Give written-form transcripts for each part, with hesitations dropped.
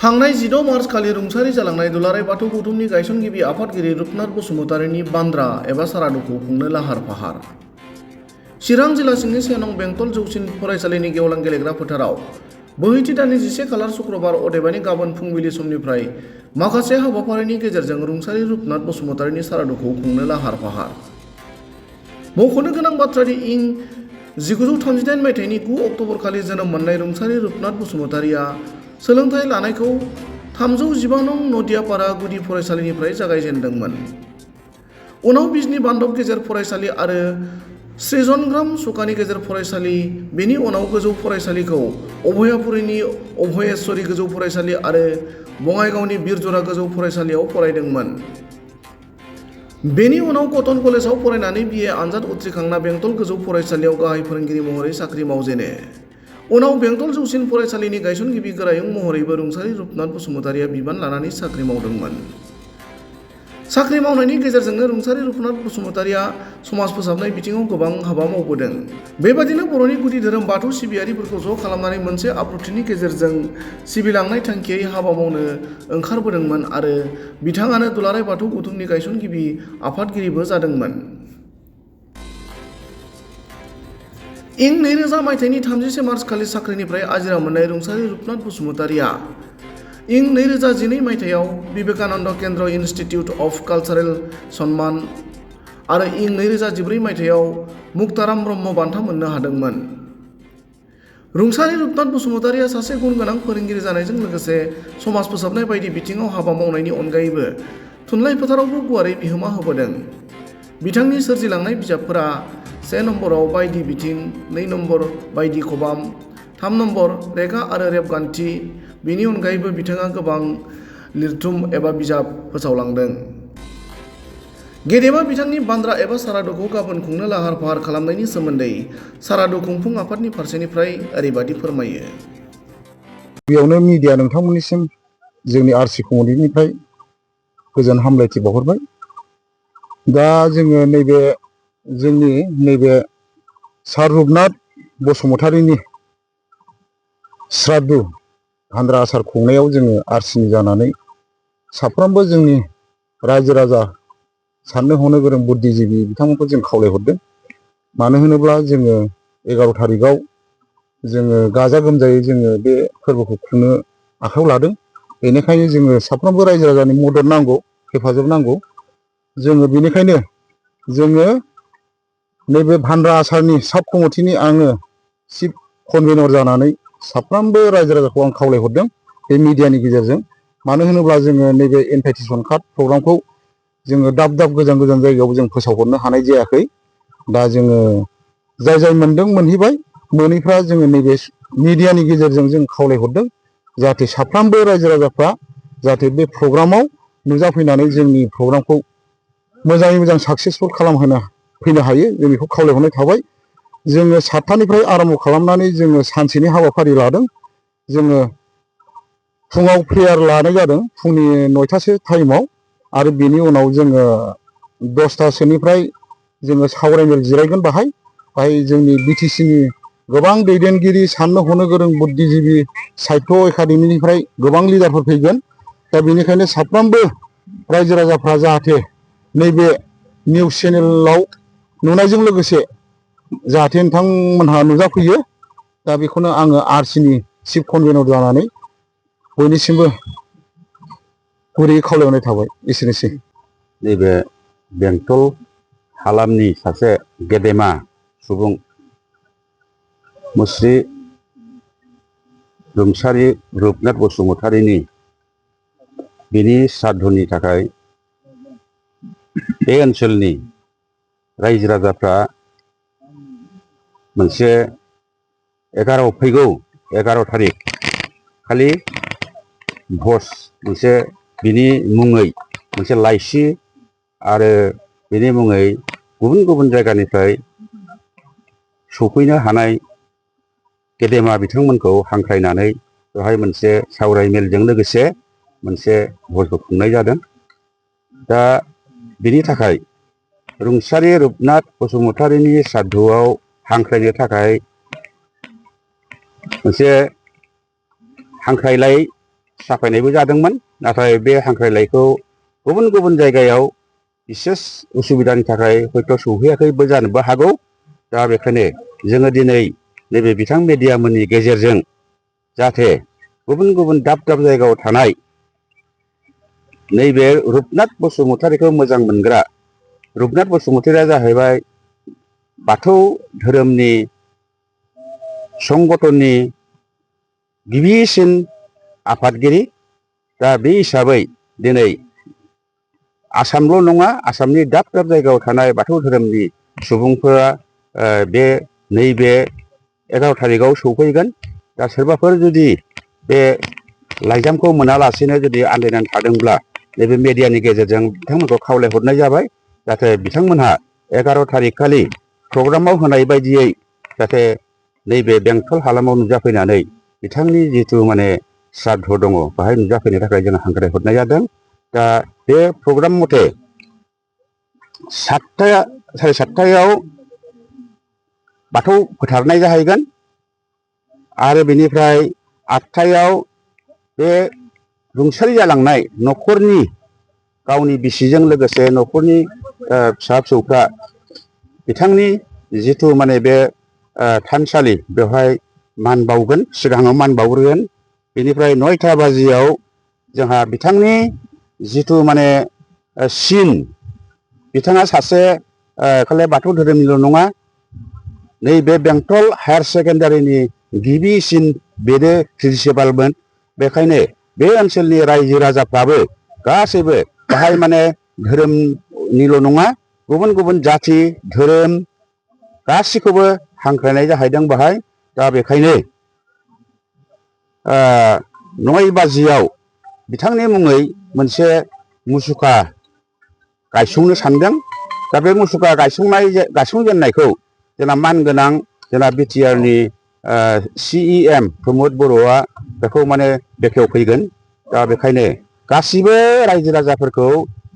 थांनाय 16 मार्च खालि रुंसारि जालांनाय दुलाराय बाथौ गौथुमनि गायसनगिरि आफादगिरि रुपनाथ बसुमतारीनि बान्द्रा एबा सारादुखौ खुंनो लाहार फाहार। चिरां जिल्ला सिंनि 1 नं बेंटल जौसिन फरायसालिनि गेवलां गेलेग्रा फोथाराव बोहैथि दाननि 11 खालार शुक्रबार अदेबानि गाबोन फुंबिलि समनिफ्राय माखासे हाबाफारिनि गेजेरजों रुंसारि रुपनाथ बसुमतारीनि सारादुखौ खुंनो लाहार फाहार। मख'नो गोनां बाथ्रादि इं 1938 मायथाइनि 9 अक्ट'बर खालि जोनोम मोननाय रुंसारि रुपनाथ बसुमतारीया सोलोंथाइ लानायखौ 315 नं नदियापारा गुदि फरायसालिनिफ्राय जागायजेनदोंमोन। उनाव बिजनी बान्दब गेजेर फरायसालि आरो सृजनग्राम सुकानि गेजेर फरायसालि, बेनि उनाव गोजौ फरायसालिखौ अभयापुरीनि अभयेश्वरी गोजौ फरायसालि आरो बङाइगावनि बिरजरा गोजौ फरायसालियाव फरायदोंमोन। बेनि उनाव कटन कलेजाव फरायनानै BA आनजाद उथ्रिखांना बेंटल गोजौ फरायसालियाव गाहाय फोरोंगिरि महरै साख्रि मावजेनो। उनाव बेंटल जौसिन फरायसालिनि गायसनगिरि गोरायुं महरैबो रुंसारि रुपनाथ बसुमतारीया बिबान लानानै साख्रि मावदोंमोन। साख्रि मावनायनि गेजेरजोंनो रुंसारि रुपनाथ बसुमतारीया समाज फोसाबनाय बिथिङाव गोबां हाबा मावबोदों। बेबादिनो बर'नि गुदि धोरोम बाथौ सिबियारिफोरखौ ज' खालामनानै मोनसे आब्रुथिनि गेजेरजों सिबिलांनाय थांखियै हाबा मावनो ओंखारबोदोंमोन आरो बिथाङानो दुलाराय बाथौ गौथुमनि गायसनगिरि आफादगिरिबो जादोंमोन। इं 2000 मायथाइनि 31 मार्च खालि साख्रिनिफ्राय आजिरा मोननाय रुंसारि रुपनाथ बसुमतारीया इं 2012 मायथाइयाव विवेकानन्द केन्द्र इन्स्टिटिउट अफ कालचारेल सन्मान आरो इं 2014 मायथाइयाव मुक्ताराम ब्रह्म बान्था मोननो हादोंमोन। रुंसारि रुपनाथ बसुमतारीया सासे गुन गोनां फोरोंगिरि जानायजों लोगोसे समाज फोसाबनाय बायदि बिथिङाव हाबा मावनायनि अनगायैबो थुनलाइ फोथारावबो गुवारै बिहोमा होबोदों। बिथांनि सोरजिलांनाय बिजाबफोरा 1 नम्बराव बायदि बिथिं, 2 नम्बर बायदि खबाम, 3 नम्बर रेगा आरो रेबगान्थि। बेनि अनगायैबो बिथाङा गोबां लिरथुम एबा बिजाब फोसावलांदों। गेदेमा बिथांनि बान्द्रा एबा सारादुखौ गाबोन खुंनो लाहार फाहार खालामनायनि सोमोन्दै सारादु खुंफुं आफादनि फारसेनिफ्राय ओरैबादि फोरमायो। गिबियावनो मिडिया नोंथांमोननिसिम जोंनि RC कमिटिनिफ्राय गोजोन हामलायथि बावहरबाय। दा जोङो जोंनि नैबे सार रुपनाथ बसुमतारीनि श्राद्ध भान्द्रा आसार खुंनायाव जोङो RCनि जानानै साफ्रोमबो जोंनि रायजो राजा साननो हनो गोरों बुद्धिजीबि बिथांमोनखौ जों खावलायहरदों। मानो होनोब्ला जोङो 11 थारिखआव जोङो गाजा गोमजायै जोङो बे फोरबोखौ खुंनो आखायाव लादों। बेनिखायनो जोङो साफ्रोमबो रायजो राजानि मदद नांगौ, हेफाजाब नांगौ। जोङो बेनिखायनो जोङो नैबे भान्द्रा आसारनि साब कमिटिनि आङो चिफ कनभेनर जानानै साफ्रोमबो रायजो राजाखौ आं खावलायहरदों बे मिडियानि गेजेरजों। मानो होनोब्ला जोङो नैबे इनभाइटेसन कार्ड प्रग्रामखौ जोङो दाब दाब गोजान गोजान जायगायाव जों फोसावहरनो हानाय जायाखै। दा जोङो जाय मोनदों मोनहैबाय, मोनैफ्रा जोङो नैबे मिडियानि गेजेरजों जों खावलायहरदों जाहाथे साफ्रोमबो रायजो राजाफ्रा जाहाथे बे प्रग्रामाव नुजाफैनानै जोंनि प्रग्रामखौ मोजाङै मोजां साक्सेसफुल खालामहोनो फैनो हायो, जों बेखौ खावलायहरनाय थाबाय। जोङो 7थानिफ्राय आरम्भ खालामनानै जोङो सानसेनि हाबाफारि लादों। जोङो फुङाव प्रेयार लानाय जादों, फुंनि 9टासो टाइमाव, आरो बेनि उनाव जोङो 10टासोनिफ्राय जोङो सावरायमेल जिरायगोन। बाहाय जोंनि BTCनि गोबां दैदेनगिरि, साननो हनो गोरों बुद्धिजीबि, साहित्य एकाडेमिनिफ्राय गोबां लिडारफोर फैगोन। दा बेनिखायनो साफ्रोमबो रायजो राजाफ्रा जाहाथे नैबे निउस चेनेलाव नुनायजों लोगोसे जाहाथे नोंथांमोनहा नुजाफैयो। दा बेखौनो आङो RCनि चिफ कनभेनर जानानै बयनिसिमबो गुरैयै खावलायहरनाय थाबाय। एसेनोसै। नैबे बेंटल हालामनि सासे गेदेमा सुबुं मुस्रि रुंसारि रुपनाथ बसुमतारीनि बिनि श्राद्धनि थाखाय बे ओनसोलनि रायजो राजाफ्रा मोनसे फैगौ 11 थारिख खालि भज मोनसे बिनि मुङै मोनसे लाइसि आरो बिनि मुङै गुबुन गुबुन जायगानिफ्राय सफैनो हानाय गेदेमा बिथांमोनखौ हांख्रायनानै बेवहाय मोनसे सावरायमेलजों लोगोसे मोनसे भजखौ खुंनाय जादों। दा बिनि थाखाय रुंसारि रुपनाथ बसुमतारीनि श्राद्धआव हांख्रायनो थाखाय मोनसे हांख्रायलाय साफायनायबो जादोंमोन नाथाय बे हांख्रायलायखौ गुबुन गुबुन जायगायाव बिसेस उसुबिदानि थाखाय हयथ' सौहैयाखैबो जानोबो हागौ। दा बेखायनो जोङो दिनै नैबे बिथां मेडियामोननि गेजेरजों जाहाथे गुबुन गुबुन दाब दाब जायगायाव थानाय नैबे रुपनाथ बसुमतारीखौ मोजां मोनग्रा, रुपनाथ बसुमतारीया जाहैबाय बाथौ धोरोमनि संगठननि गिबिसिन आफादगिरि। दा बे हिसाबै दिनै आसामल' नङा, आसामनि दाब दाब जायगायाव थानाय बाथौ धोरोमनि सुबुंफोरा बे नैबे 11 थारिखआव सौफैगोन। दा सोरबाफोर जुदि बे लाइजामखौ मोनालासेनो जुदि आन्दायनानै थादोंब्ला नैबे मेडियानि गेजेरजों बिथांमोनखौ खावलायहरनाय जाबाय जाहाथे बिथांमोनहा 11 थारिख खालि प्रग्रामाव होनाय बायदियै जाहाथे नैबे बेंटल हालामाव नुजाफैनानै बिथांनि जिथु माने श्राद्ध दङ बाहाय नुजाफैनो थाखाय जों हांख्रायहरनाय जादों। दा बे प्रग्राम मथे 7:30 बाथौ फोथारनाय जाहैगोन आरो बेनिफ्राय 8टायाव बे रुंसारि जालांनाय न'खरनि गावनि बिसिजों लोगोसे न'खरनि फिसा फिसौफ्रा बिथांनि जिथु माने बे थानसालि बेवहाय मान बावगोन, सिगाङाव मान बावग्रोगोन। बेनिफ्राय 9टा बाजियाव जोंहा बिथांनि जिथु माने सिन, बिथाङा सासे खालि बाथौ धोरोमनिल' नङा, नैबे बेंटल हायार सेकेन्डारिनि गिबिसिन बेनो प्रिन्सिपालमोन। बेखायनो बे ओनसोलनि रायजो राजाफ्राबो गासैबो बाहाय माने धोरोमनिल' नङा, गुबुन गुबुन जाथि धोरोम गासिखौबो हांख्रायनाय जाहैदों बाहाय। दा बेखायनो 9 बाजियाव बिथांनि मुङै मोनसे मुसुखा गायसंनो सानदों। दा बे मुसुखा गायसंजेननायखौ जोंना मानगोनां जोंना बिटिआरनि CEM प्रमद बर'आ बेखौ माने बेखेवफैगोन। दा बेखायनो गासिबो रायजो राजाफोरखौ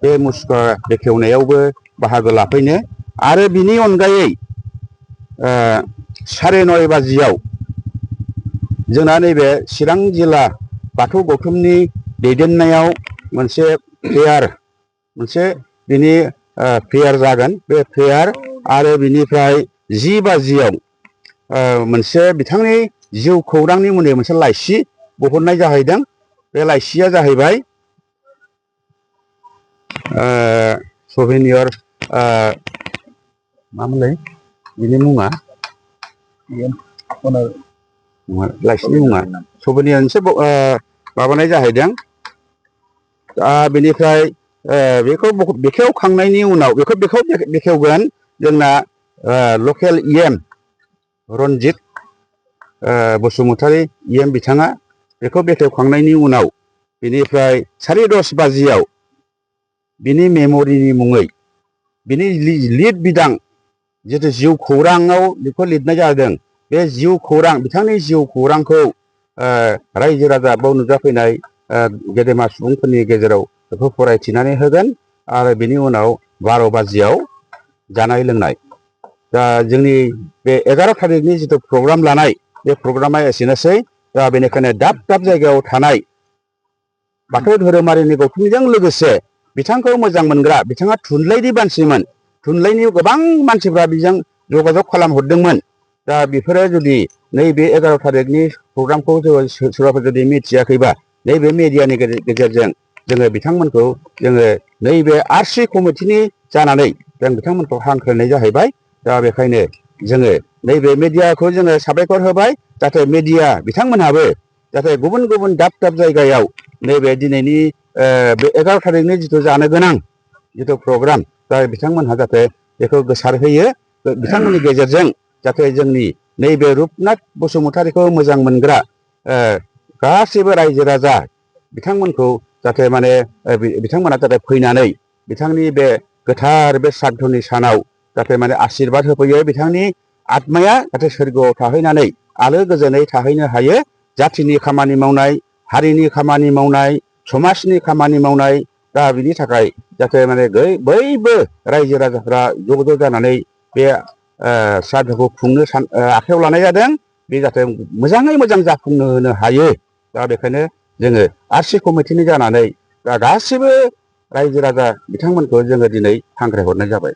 बे मुसुखा बेखेवनायावबो बाहागो लाफैनो आरो बिनि अनगायै 9:30 बाजियाव जोंना नैबे चिरां जिल्ला बाथौ गौथुमनि दैदेननायाव मोनसे बिनि फेयार जागोन। बे फेयार आरो बिनिफ्राय 10 बाजियाव मोनसे बिथांनि जिउ खौरांनि मुङै मोनसे लाइसि बहननाय जाहैदों। बे लाइसिया जाहैबाय सभिनियर मामोनलाय बिनि मुङा, लाइसिनि मुङा सभिनियर मोनसे माबानाय जाहैदों। बेनिफ्राय बेखौ बेखेवखांनायनि उनाव बेखौ बेखेवगोन जोंना लकेल EM रन्जित बसुमतारी EM बिथाङा। बेखौ बेखेवखांनायनि उनाव बेनिफ्राय 10:30 बाजियाव बिनि मेम'रिनि मुङै बिनि लिर बिदां जितु जिउ खौराङाव बेखौ लिरनाय जादों, बे जिउ खौरां बिथांनि जिउ खौरांखौ रायजो राजा बाव नुजाफैनाय गेदेमा सुबुंफोरनि गेजेराव बेखौ फरायथिनानै होगोन आरो बिनि उनाव 12 बाजियाव जानाय लोंनाय। दा जोंनि बे 11 थारिखनि जिथु प्रग्राम लानाय बे प्रग्रामा एसेनोसै। दा बेनिखायनो दाब दाब जायगायाव थानाय बाथौ धोरोमारिनि गौथुमजों लोगोसे बिथांखौ मोजां मोनग्रा, बिथाङा थुनलाइनि मानसिमोन, थुनलाइनि गोबां मानसिफ्रा बिजों जगाजग खालामहरदोंमोन। दा बेफोरो जुदि नैबे 11 थारिखनि प्रग्रामखौ सोरबाफोर जुदि मिथियाखैबा नैबे मेडियानि गेजेरजों जोङो बिथांमोनखौ जोङो नैबे RC कमिटिनि जानानै जों बिथांमोनखौ हांख्रायनाय जाहैबाय। दा बेखायनो जोङो नैबे मेडियाखौ जोङो साबायखर होबाय जाहाथे मेडिया बिथांमोनहाबो जाहाथे गुबुन गुबुन दाब दाब जायगायाव नैबे दिनैनि बे 11 थारिखनि जिथु जानो गोनां जिथु प्रग्राम, दा बिथांमोनहा जाहाथे बेखौ गोसारहोयो। बिथांमोननि गेजेरजों जाहाथे जोंनि नैबे रुपनाथ बसुमतारीखौ मोजां मोनग्रा गासैबो रायजो राजा बिथांमोनखौ जाहाथे माने बिथांमोना जाहाथे फैनानै बिथांनि बे गोथार बे श्राद्धनि सानाव जाहाथे माने आशीर्बाद होफैयो। बिथांनि आत्माया जाहाथे सोरगोआव थाहैनानै आलो गोजोनै थाहैनो हायो। जाथिनि खामानि मावनाय, हारिनि खामानि मावनाय, समाजनि खामानि मावनाय, दा बिनि थाखाय जाहाथे माने बयबो रायजो राजाफ्रा ज' ज' जानानै बे श्राद्धखौ खुंनो आखायाव लानाय जादों। बे जाहाथे मोजाङै मोजां जाफुंनो होनो हायो। दा बेखायनो जोङो आरसि कमिटिनि जानानै गासिबो रायजो राजा बिथांमोनखौ जोङो दिनै हांख्रायहरनाय जाबाय।